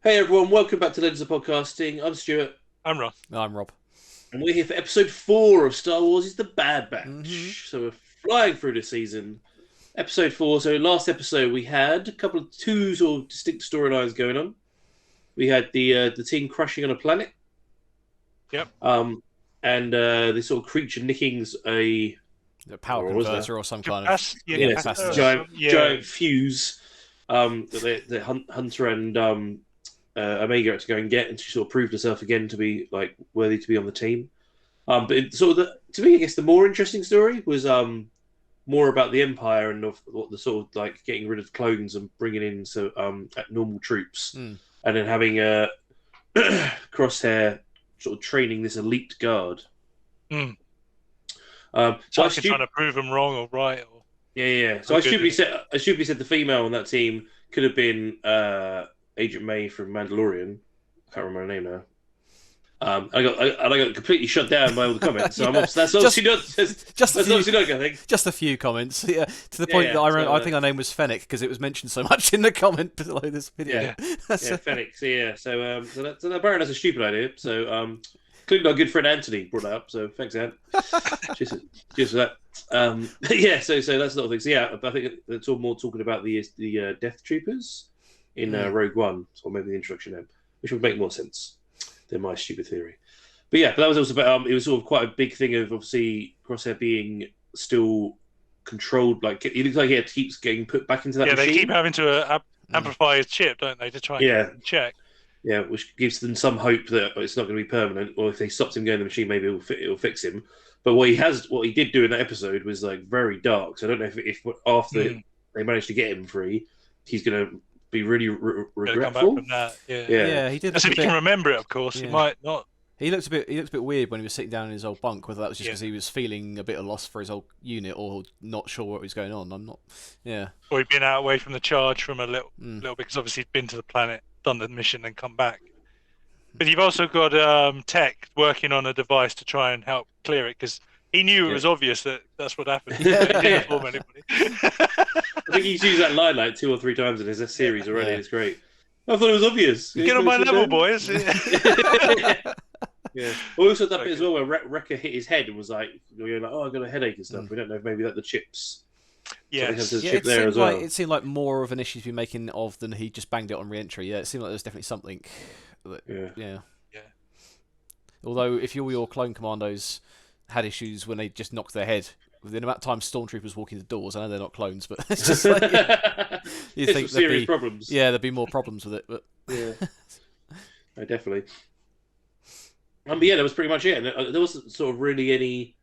Hey everyone, welcome back to Legends of Podcasting. I'm Stuart, I'm Ross. I'm Rob. and we're here for episode 4 of Star Wars is the Bad Batch. Mhm. So we're flying through the season. Episode 4, so last episode we had a couple of two sort of distinct storylines going on. We had the team crashing on a planet. Yep. And the sort of creature nicking's a power Or was converter or some kind of capacitor. giant fuse that Hunter and Omega had to go and get, and she sort of proved herself again to be like worthy to be on the team. But to me, I guess the more interesting story was more about the Empire and of what the sort of like getting rid of clones and bringing in normal troops, and then having Crosshair sort of training this elite guard. So I trying to prove them wrong or right. Or... Yeah. So I stupidly said the female on that team could have been Agent May from Mandalorian. I can't remember her name now. I got completely shut down by all the comments. So that's obviously not. I think. Just a few comments. Yeah, to the point that I think her name was Fennec because it was mentioned so much in the comment below this video. Fennec. So that Baron has a stupid idea. So including our good friend Anthony brought that up. So thanks, Ant. Cheers for that. So that's not a thing. So yeah, I think it's all more talking about the Death Troopers in Rogue One, or maybe the introduction of them, which would make more sense than my stupid theory. But that was also about. It was sort of quite a big thing of obviously Crosshair being still controlled. Like it looks like he keeps getting put back into that machine. They keep having to amplify his chip, don't they, to try and check. Yeah, which gives them some hope that it's not going to be permanent. Or if they stopped him going in the machine, maybe it'll fix him. But what he did do in that episode was like very dark. So I don't know if after they managed to get him free, he's going to be really regretful. Come back from that. Yeah, he did. As if he can remember it, of course. He might not. He looked a bit weird when he was sitting down in his old bunk. Whether that was just because he was feeling a bit of loss for his old unit, or not sure what was going on. I'm not. Yeah. Or he'd been out away from the charge from a little bit, because obviously he'd been to the planet, done the mission, and come back. But you've also got Tech working on a device to try and help clear it, because he knew it was obvious that that's what happened. He didn't inform anybody. I think he's used that line like 2 or 3 times in his series already. It's great. I thought it was obvious. Get on my level, boys. Yeah. Also that bit as well where Wrecker hit his head and was like, "Oh, I got a headache and stuff." We don't know if maybe the chips. It seemed like more of an issue to be making of than he just banged it on re-entry. Yeah, it seemed like there was definitely something. Yeah. Although if your clone commandos had issues when they just knocked their head, within amount of time stormtroopers walking the doors. I know they're not clones, but it's just like you think serious problems. Yeah, there'd be more problems with it, but no, definitely. But that was pretty much it. And there wasn't sort of really any.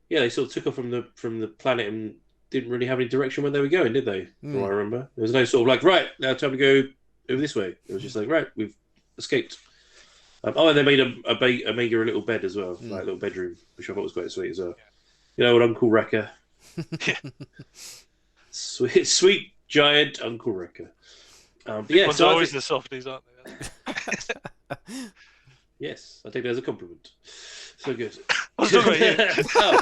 Yeah, they sort of took off from the planet and didn't really have any direction where they were going, did they? From what I remember, there was no sort of like, right, now time to go over this way. It was just like, right, we've escaped. And they made Omega a little bed as well, like a little bedroom, which I thought was quite sweet as well. You know what, Uncle Wrecker? Sweet giant Uncle Wrecker. So always the softies, aren't they? Yes, I take that as a compliment. So good. I was talking about you.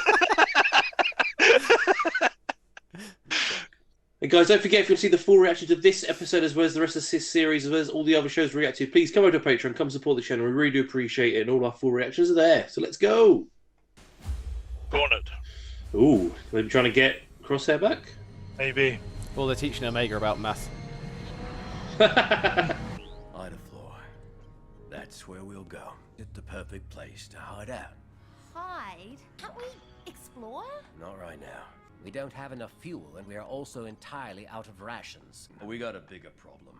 And guys, don't forget, if you want to see the full reactions of this episode as well as the rest of this series, as well as all the other shows we react to, please come over to Patreon, come support the channel. We really do appreciate it, and all our full reactions are there. So let's go. Cornered. Ooh, they're trying to get Crosshair back? Maybe. Well, they're teaching Omega about math. Ida floor. That's where we'll go. It's the perfect place to hide out. Hide? Can't we explore? Not right now. We don't have enough fuel, and we are also entirely out of rations. We got a bigger problem.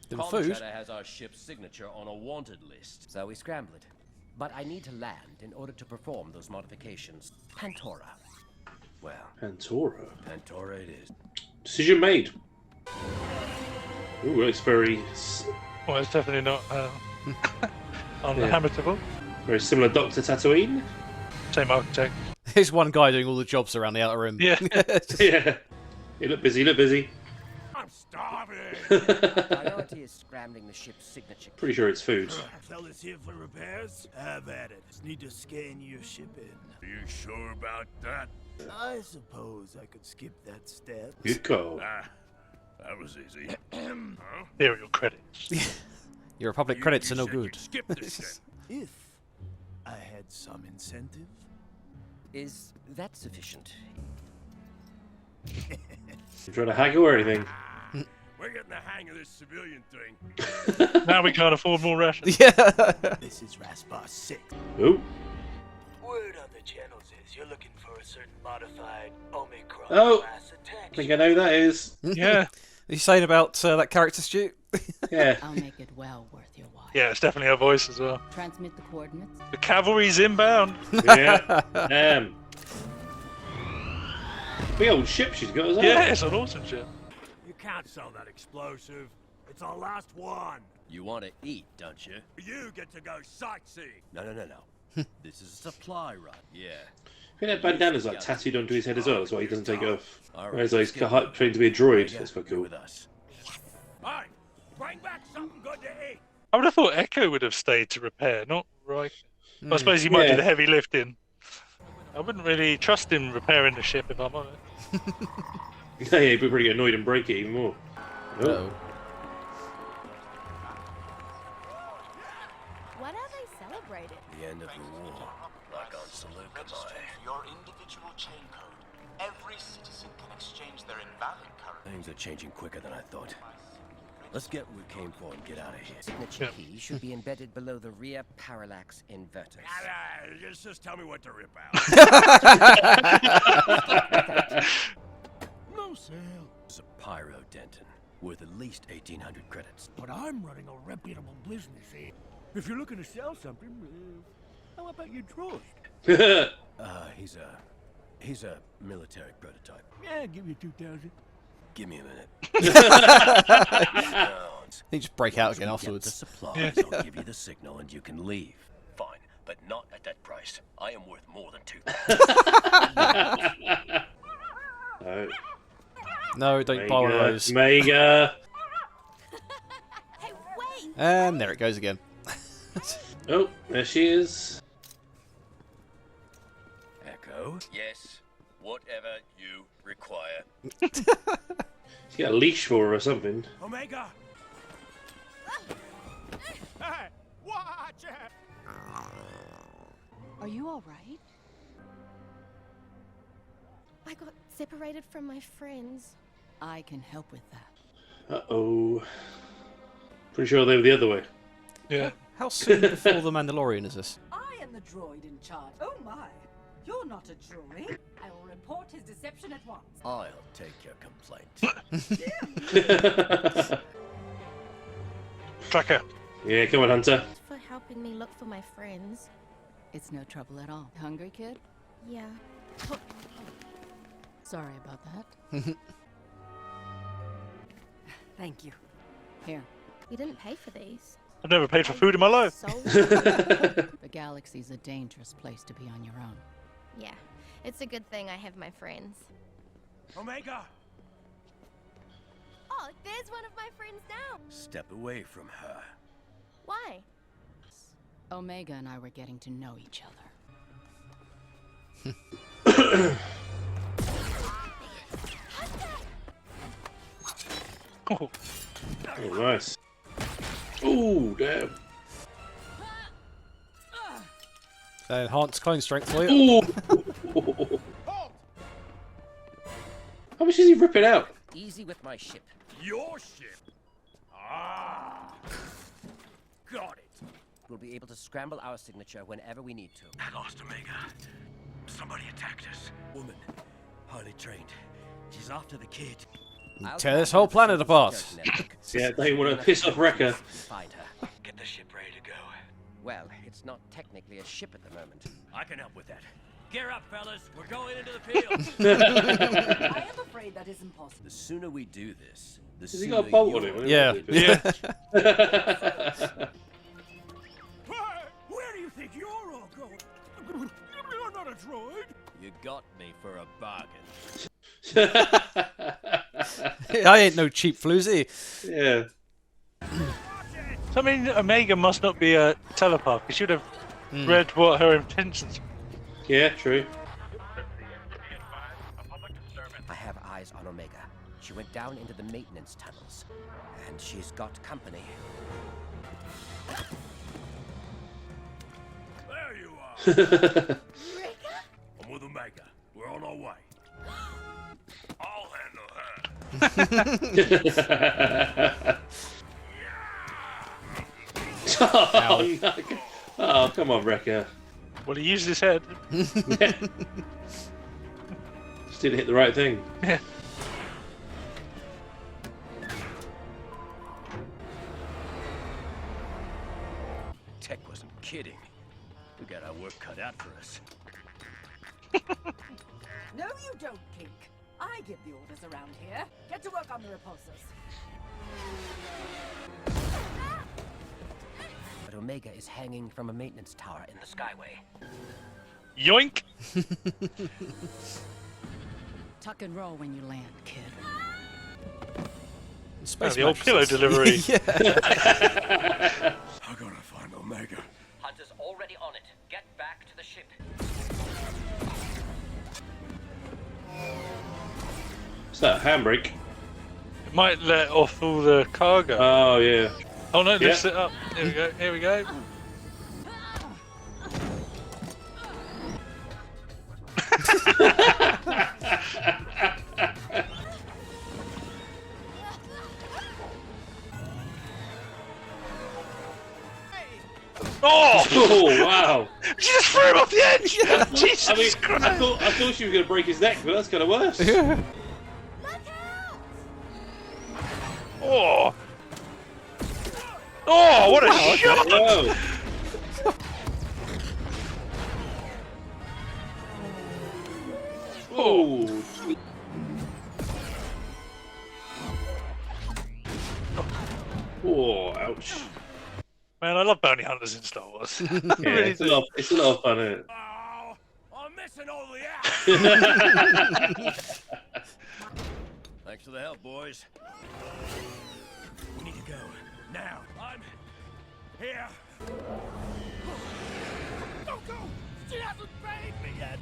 The food? has our ship's signature on a wanted list. So we scramble it. But I need to land in order to perform those modifications. Pantora. Well, Pantora it is. Decision made. Ooh, it's very... Well, it's definitely not uninhabitable. Very similar Dr. Tatooine. Same architect. There's one guy doing all the jobs around the outer rim. Yeah. Yeah. You look busy. I'm starving! Priority is scrambling the ship's signature. Pretty sure it's food. Fellas here for repairs? Have at it. Just need to scan your ship in. Are you sure about that? I suppose I could skip that step. Good call. That was easy. Serial credits. Your Republic credits are no said good. you'd skip this then. If I had some incentive. Is that sufficient? You trying to haggle or anything? We're getting the hang of this civilian thing. Now we can't afford more rations. Yeah. This is Raspar 6. Oh. Word on the channels is you're looking for a certain modified Omicron class attack. I think I know who that is. Yeah. Are you saying about that character, Stu? Yeah. I'll make it well worth your while. Yeah, it's definitely her voice as well. Transmit the coordinates. The cavalry's inbound. Yeah. Big old ship she's got as well. Yeah, it's an awesome ship. You can't sell that explosive. It's our last one. You want to eat, don't you? You get to go sightseeing. No. This is a supply run. Yeah. I think that bandana's like tattooed onto his head as well. That's why he doesn't take it off. All right, Whereas he's let's get trained to be a droid. Yeah, That's quite you're cool. with us. Hey, bring back something good to eat. I would have thought Echo would have stayed to repair, not Riker. I suppose he might do Yeah. the heavy lifting. I wouldn't really trust him repairing the ship if I'm honest. Yeah, he'd be pretty annoyed and break it even more. Oh. Uh-oh. What are they celebrating? The end of the war. Like on Salute Registering for your individual chain code. Every citizen can exchange their invalid currency. Things are changing quicker than I thought. Let's get what we came for and get out of here. Signature key should be embedded below the rear parallax inverters. Just tell me what to rip out. No sale. It's a Pyro Denton, worth at least 1,800 credits. But I'm running a reputable business here. If you're looking to sell something, how about your droid? He's a military prototype. Yeah, give you 2,000. Give me a minute. You just break out again Get the afterwards. supplies, I'll give you the signal and you can leave. Fine, but not at that price. I am worth more than 2,000. No. No, don't buy one of those. Mega. Hey, wait! And there it goes again. Oh, there she is. Echo? Yes, whatever you require. She's got a leash for her or something. Omega! Hey, watch it! Are you all right? I got separated from my friends. I can help with that. Uh-oh. Pretty sure they were the other way. Yeah. How soon before The Mandalorian is this? I am the droid in charge. Oh my! You're not a droid. I will report his deception at once. I'll take your complaint. Tracker. Yeah, come on, Hunter. For helping me look for my friends. It's no trouble at all. Hungry, kid? Yeah. Sorry about that. Thank you. Here. You didn't pay for these. I've never paid for food in my life. The galaxy's a dangerous place to be on your own. Yeah, it's a good thing I have my friends. Omega! Oh, there's one of my friends now. Step away from her. Why? Omega and I were getting to know each other. Oh, Oh, nice. Ooh, damn. Enhanced clone strength for you. Ooh. How much is he ripping out? Easy with my ship. Your ship? Ah! Got it. We'll be able to scramble our signature whenever we need to. I lost Omega. Somebody attacked us. Woman, highly trained. She's after the kid. I'll Tear this tap whole into the planet central apart. security network. Yeah, they want to piss off Wrecker. Find her. Get the ship ready to go. Well, it's not technically a ship at the moment. I can help with that. Gear up, fellas. We're going into the field. I am afraid that is impossible. The sooner we do this, the Has he sooner got a bolt on you're- him? Yeah. Where do you think you're all going? You're not a droid. You got me for a bargain. I ain't no cheap floozy. Yeah. So, I mean, Omega must not be a telepath. He should have read what her intentions were. Yeah, true. I have eyes on Omega. She went down into the maintenance tunnels, and she's got company. I'm with Omega. We're on our way. I'll handle her. Oh, no. Oh, come on, Wrecker. Well, he used his head. Just didn't hit the right thing. Yeah. Tech wasn't kidding. We got our work cut out for us. No, you don't, Pink. I give the orders around here. Get to work on the repulsors. But Omega is hanging from a maintenance tower in the Skyway. Yoink! Tuck and roll when you land, kid. Space the old pillow delivery. Yeah. I gotta find Omega. Hunter's already on it. Get back to the ship. What's that, handbrake? It might let off all the cargo. Oh, yeah. Oh no, lift it up. Here we go, here we go. Oh! Oh, wow. She just threw him off the edge! Jesus I mean, Christ! I thought she was going to break his neck, but that's kind of worse. Oh! Oh, what a shot! Whoa. Oh, sweet. Oh, ouch. Man, I love bounty hunters in Star Wars. Yeah, it's a lot of fun, isn't it? Oh, I'm missing all the action. Thanks for the help, boys. We need to go now. I'm here. Don't go. She hasn't paid me yet.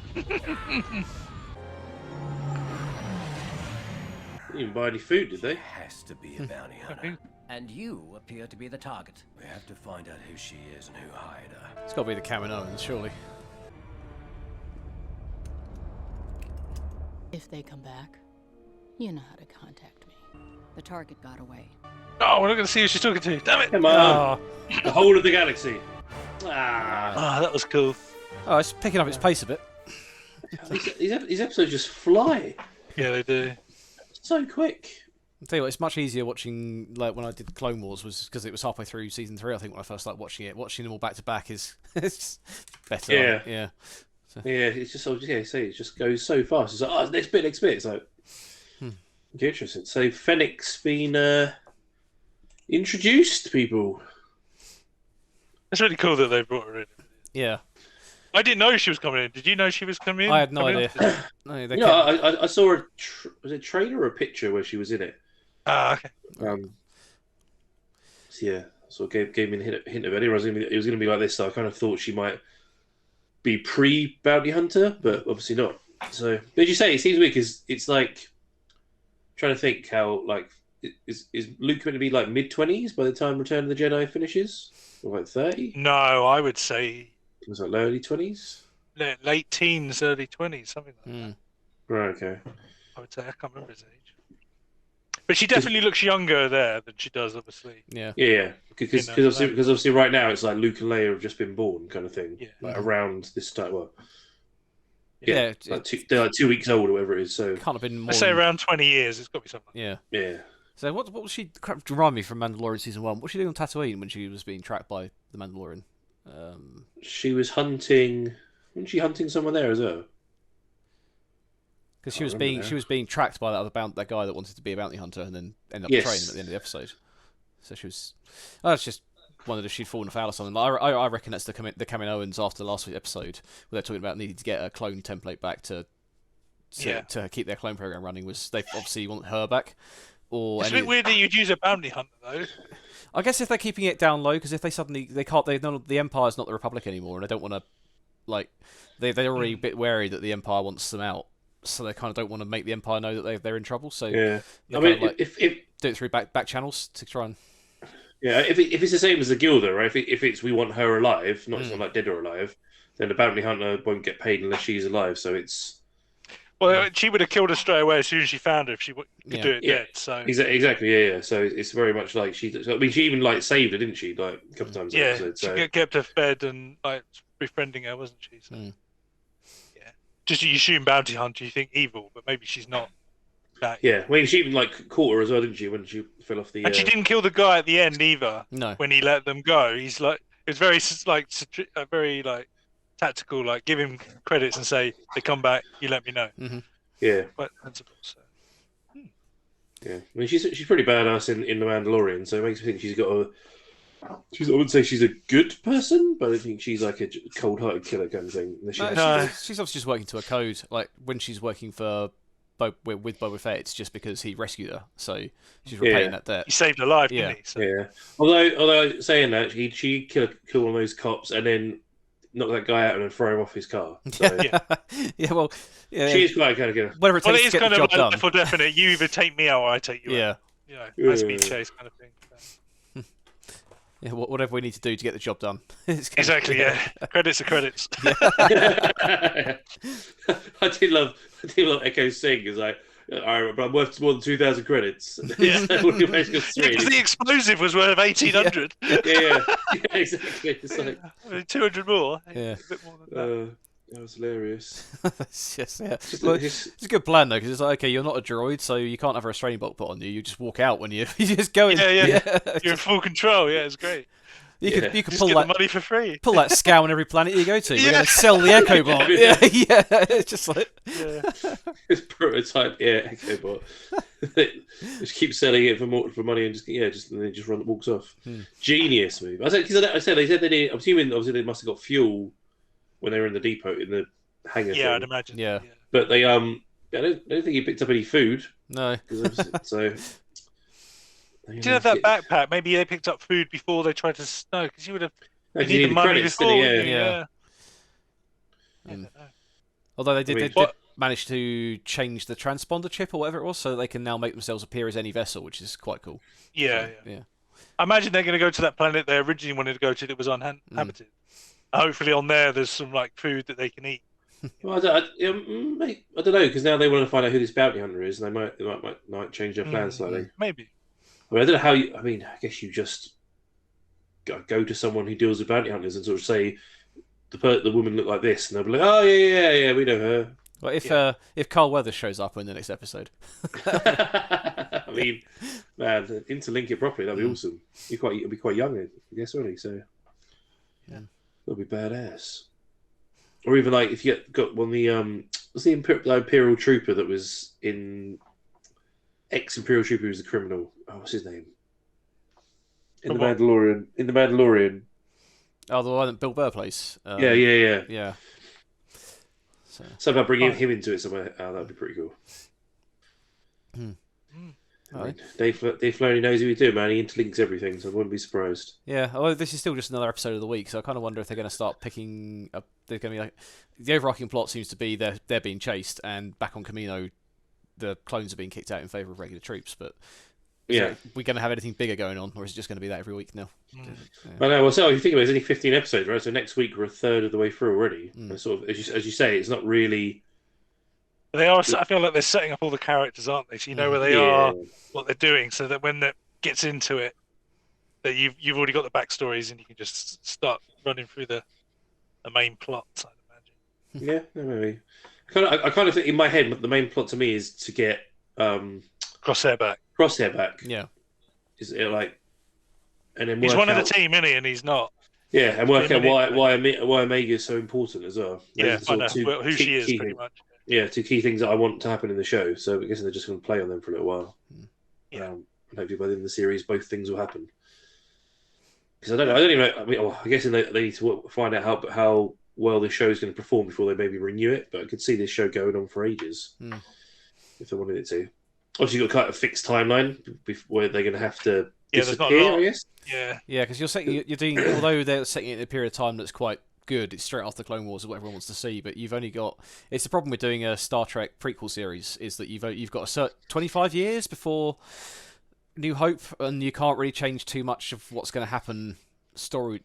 Didn't even buy any food, did they? Has to be a bounty hunter. And you appear to be the target. We have to find out who she is and who hired her. It's got to be the Kaminoans, surely. If they come back, you know how to contact me. The target got away. Oh, we're not going to see who she's talking to. Damn it! Come on. The whole of the galaxy. Ah, that was cool. Oh, it's picking up its pace a bit. These episodes just fly. Yeah, they do. So quick. I'll tell you what, it's much easier watching, like when I did Clone Wars, was because it was halfway through season 3, I think, when I first started watching it. Watching them all back to back is it's better. Yeah. Yeah. So. Yeah, it's just, it just goes so fast. It's like, oh, next bit. It's like, okay, interesting. So Fennec's been introduced, people. It's really cool that they brought her in. Yeah. I didn't know she was coming in. Did you know she was coming in? I had no idea. No, they I saw was it a trailer or a picture where she was in it? Ah, okay. So yeah, sort of gave me a hint of it. It was going to be like this, so I kind of thought she might be pre-bounty hunter, but obviously not. So, but as you say, it seems weird because it's like trying to think how like is Luke going to be like mid-20s by the time Return of the Jedi finishes, or like 30? No, I would say It was like early 20s. Late teens, early 20s, something like that. Right. Okay. I would say I can't remember his age. But she definitely looks younger there than she does, obviously. Yeah. Yeah, because obviously right now it's like Luke and Leia have just been born, kind of thing. Yeah. Like around this time. Well, Yeah, they're like 2 weeks old or whatever it is. So can't have been more. I say around 20 years. It's got to be something. Yeah. Yeah. So what was she? Remind me from Mandalorian season 1. What was she doing on Tatooine when she was being tracked by the Mandalorian? She was hunting. Wasn't she hunting someone there as well? Because she was being tracked by that guy that wanted to be a bounty hunter and then ended up betraying him at the end of the episode. So she was. I just wondered if she'd fallen foul or something. I reckon that's the Kaminoans after last week's episode where they're talking about needing to get a clone template back to keep their clone program running. Was they obviously want her back? Or it's a bit weird that you'd use a bounty hunter though. I guess if they're keeping it down low, because if they suddenly the Empire's not the Republic anymore, and they don't want to they're already a bit wary that the Empire wants them out, so they kind of don't want to make the Empire know that they're in trouble. So yeah, I mean, if do it through back channels to try and if it's the same as the Guilder, right? If it's we want her alive, not like dead or alive, then the bounty hunter won't get paid unless she's alive. So it's well, she would have killed her straight away as soon as she found her if she could do it dead. So exactly, yeah. So it's very much like she. I mean, she even like saved her, didn't she? Like a couple of times. Yeah, so. She kept her fed and like befriending her, wasn't she? So, yeah. Just you assume bounty hunter, you think evil, but maybe she's not. Yeah, I mean, she even like caught her as well, didn't she? When she fell off the. And she didn't kill the guy at the end either. No. When he let them go, he's like it's very like very like tactical. Like give him credits and say they come back, you let me know. Mm-hmm. Yeah. Quite sensible. So. Yeah, I mean she's pretty badass in the Mandalorian, so it makes me think she's got a. I wouldn't say she's a good person, but I think she's like a cold-hearted killer kind of thing. She's obviously just working to a code. Like when she's working for with Boba Fett, it's just because he rescued her, so she's repaying that debt. He saved her life, yeah. didn't he? So. Yeah. Although saying that, she killed one of those cops and then knock that guy out and then throw him off his car. So. Yeah, well, yeah, she is quite kind of good. Whatever it takes it is to get kind the of job done. For definite. You either take me out or I take you out. You know, high speed chase kind of thing. So. Yeah, whatever we need to do to get the job done. Exactly. Yeah, credits are credits. I do love Echo Singh. Is like. I'm worth more than 2,000 credits. Yeah. Because the explosive was worth 1,800. Yeah, exactly. It's like 200 more. Yeah, a bit more than that. That was hilarious. It's a good plan though, because it's like, okay, you're not a droid, so you can't have a restraining bolt put on you. You just walk out when you just go in. Yeah. You're in full control. Yeah, it's great. You could just pull get that the money for free. Pull that scow on every planet you go to. We're going to sell the Echo Bot. Yeah. It's just like it's prototype. Echo Bot. Just keep selling it for money and just walks off. Genius move. I said they said they. I'm assuming obviously they must have got fuel when they were in the depot in the hangar. Yeah, I'd imagine. Yeah. But they I don't think he picked up any food. No. So. Did you have that backpack? Maybe they picked up food before they tried to snow, because you would have. You need the money before. Yeah. Although they did manage to change the transponder chip or whatever it was, so that they can now make themselves appear as any vessel, which is quite cool. Yeah. I imagine they're going to go to that planet they originally wanted to go to that was uninhabited. Hopefully, on there's some like food that they can eat. Well, I don't know, because now they want to find out who this bounty hunter is, and they might change their plans slightly. Maybe. I don't know how you. I mean, I guess you just go to someone who deals with bounty hunters and sort of say the woman looked like this, and they'll be like, "Oh yeah, we know her." Well, if Carl Weathers shows up in the next episode, I mean, man, interlink it properly. That'd be awesome. He'll be quite young, I guess, won't he? So that'll be badass. Or even like if you got one of the was the Imperial Trooper that was in. Ex-Imperial Trooper who's the criminal. Oh, what's his name? In the Mandalorian. Oh, the one that Bill Burr plays. Yeah. So somehow bringing him into it somewhere. Oh, that'd be pretty cool. I mean, Dave Filoni knows who he's doing, man. He interlinks everything, so I wouldn't be surprised. Yeah, although this is still just another episode of the week, so I kind of wonder if they're going to start picking up. They're going to be like the overarching plot seems to be they're being chased, and back on Kamino, the clones are being kicked out in favour of regular troops, but are we going to have anything bigger going on, or is it just going to be that every week now? I know. Well, so if you think about it, it's only 15 episodes, right? So next week we're a third of the way through already. And sort of, as you say, it's not really. They are. I feel like they're setting up all the characters, aren't they? So you know where they are, what they're doing, so that when that gets into it, that you've already got the backstories and you can just start running through the main plots. I'd imagine. Yeah, maybe. I kind of think in my head the main plot to me is to get Crosshair back. Yeah. Is it like, and then he's one of the team, isn't he? And he's not. Yeah, and work out why Omega is so important as well. Yeah, I know who she is pretty much. Yeah, two key things that I want to happen in the show. So I guess they're just going to play on them for a little while. And hopefully by the end of the series, both things will happen. Because I don't even know. I mean, I guess they need to find out how well the show is going to perform before they maybe renew it. But I could see this show going on for ages if they wanted it to. Obviously, you've got kind of a fixed timeline where they're going to have to disappear, I guess. Yeah, because you're doing, although they're setting it in a period of time that's quite good, it's straight after Clone Wars, is what everyone wants to see. But you've only got. It's the problem with doing a Star Trek prequel series is that you've got a 25 years before New Hope, and you can't really change too much of what's going to happen story,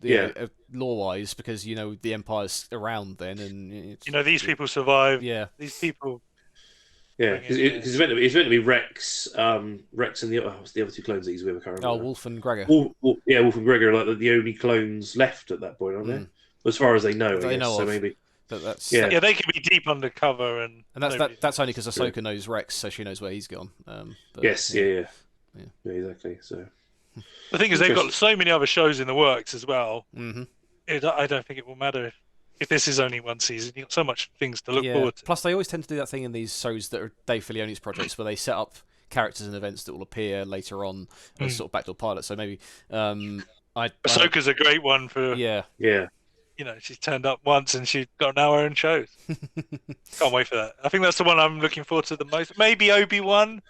lore-wise, because the Empire's around then, and these people survive. Yeah, these people. Yeah, because it's meant to be Rex, Rex and what's the other two clones that he's with? I can't remember. Wolf and Gregor. Wolf and Gregor are like the only clones left at that point, aren't they? As far as they know, I guess. So maybe. But that's they could be deep undercover, and that's only because Ahsoka knows Rex, so she knows where he's gone. Yes, yeah, exactly. So the thing is, they've got so many other shows in the works as well. Mm-hmm. I don't think it will matter if this is only one season. You've got so much things to look forward to. Plus, they always tend to do that thing in these shows that are Dave Filoni's projects, where they set up characters and events that will appear later on as sort of backdoor pilots. So maybe Ahsoka's a great one for yeah. She's turned up once and she's got now her own shows. Can't wait for that. I think that's the one I'm looking forward to the most. Maybe Obi-Wan.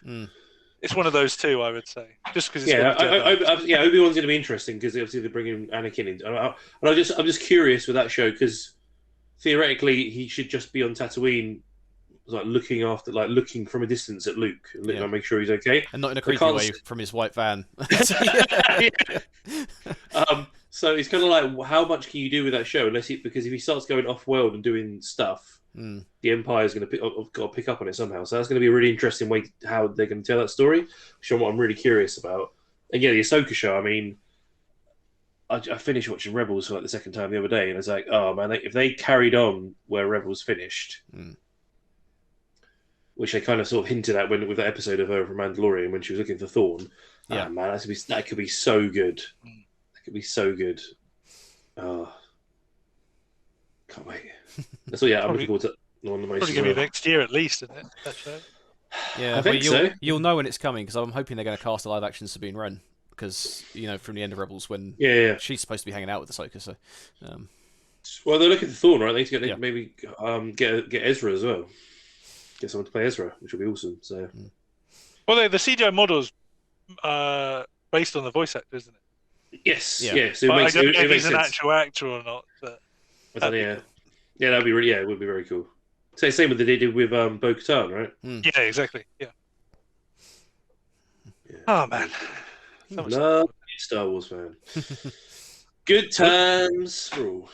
It's one of those two, I would say, just because. Obi-Wan's going to be interesting because obviously they're bringing Anakin in, and I'm just curious with that show because theoretically he should just be on Tatooine, looking from a distance at Luke, and make sure he's okay, and not in a creepy way from his white van. So it's kind of like, how much can you do with that show? Because if he starts going off-world and doing stuff, the Empire's going to pick up on it somehow. So that's going to be a really interesting way how they're going to tell that story, which is what I'm really curious about. And the Ahsoka show. I mean, I finished watching Rebels for the second time the other day, and it's like, oh man, if they carried on where Rebels finished, which they kind of sort of hinted at with that episode of her from Mandalorian when she was looking for Thorn. Yeah, man, that could be so good. Could be so good. Oh, can't wait. That's all. I'm looking forward to on the most. Probably going to be next year at least, isn't it? That show. Yeah, I think so. You'll know when it's coming because I'm hoping they're going to cast a live action Sabine Wren because from the end of Rebels when she's supposed to be hanging out with Ahsoka. So, well, they're looking for Thorn, right? They need to get maybe get Ezra as well. Get someone to play Ezra, which would be awesome. So, well, the CGI model's based on the voice actor, isn't it? Yes, So I don't know if he's an actual actor or not. But that'd be really, it would be very cool. So same with they did with Bo-Katan, right? Yeah, exactly. Yeah. Oh man, love Star Wars fan. Good times for all.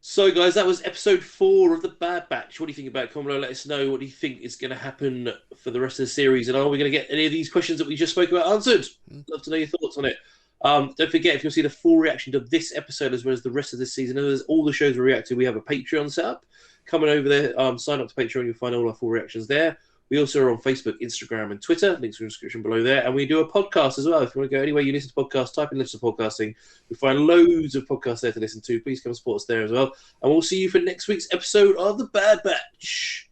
So guys, that was episode 4 of the Bad Batch. What do you think about it? Comment below, let us know. What do you think is going to happen for the rest of the series, and are we going to get any of these questions that we just spoke about answered? Love to know your thoughts on it. Don't forget, if you want to see the full reaction to this episode as well as the rest of this season, and there's all the shows we react to, we have a Patreon set up. Coming over there, sign up to Patreon, you'll find all our full reactions there. We also are on Facebook, Instagram, and Twitter. Links in the description below there. And we do a podcast as well. If you want to go anywhere you listen to podcasts, type in Listen to Podcasting. You'll find loads of podcasts there to listen to. Please come support us there as well. And we'll see you for next week's episode of The Bad Batch.